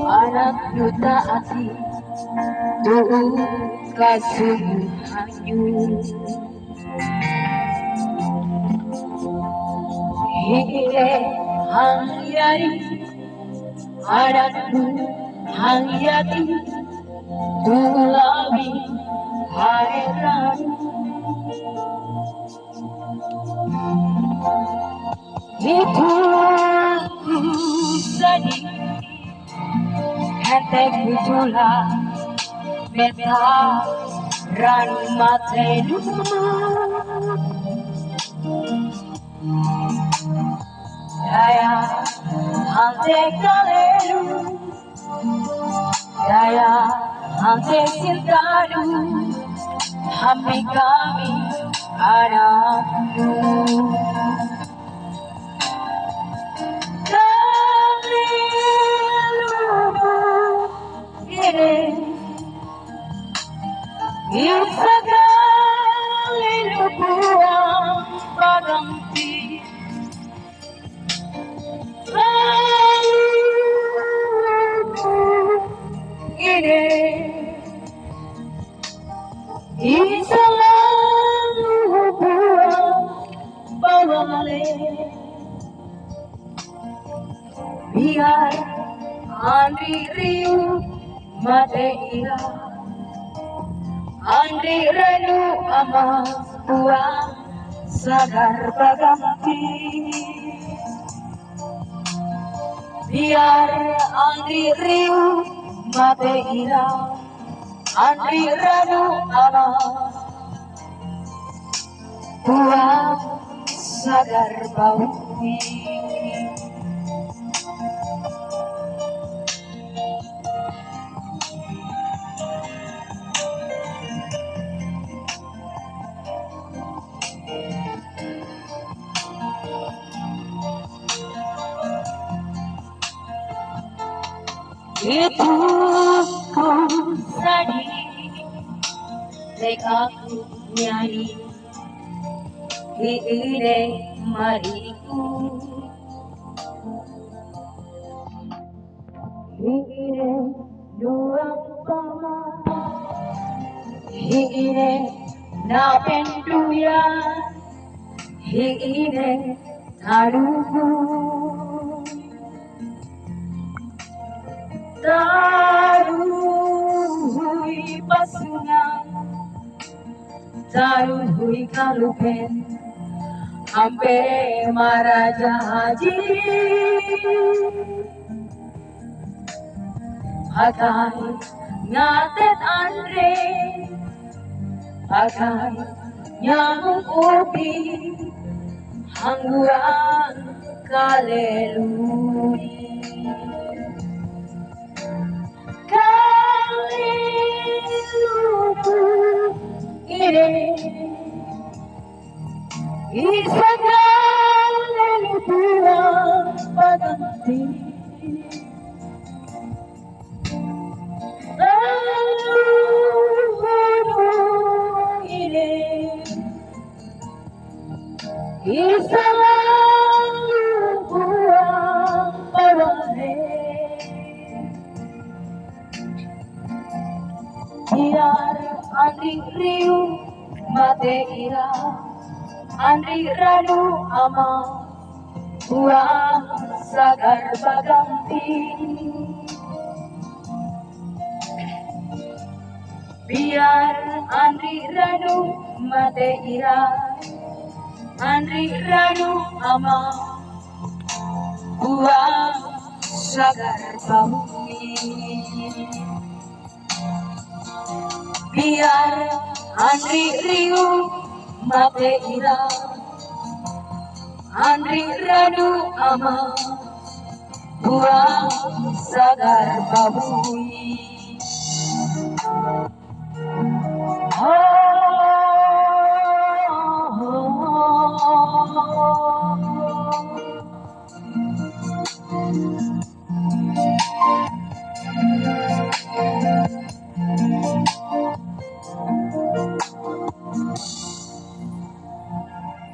Anak duta ati tuh kasunghanyu hire hangyari anakku hangyati tulabi hairan itu ku sedih hati kujula meta ranu matenu daya hante kalelu daya hante sintadu hami kami anakku Sekali lupuan paganti ini selalu lupuan pagale biar Andri Riu Madeira Andri Renu ama buang sadar baganti biar Andri Riu Madeira Andri Renu ama buang sadar baganti itu ku sedih tekaku nyanyi hiire mariku hiire dua pama hiire na penduya hiire taruku taruhui pasungan taruhui kalupen ampe maraja haji akai ngatet Andre akai nyamuk upi hangguan kaleluri Sekali lupuan paganti selalu lupuan paganti biar Andri Riu Madeira Andri Ranu ama buang sadar baganti biar Andri Ranu Madeira Andri Ranu ama buang sadar baganti biar Andri Riu Madeira Andri Ranu ama buang sadar babui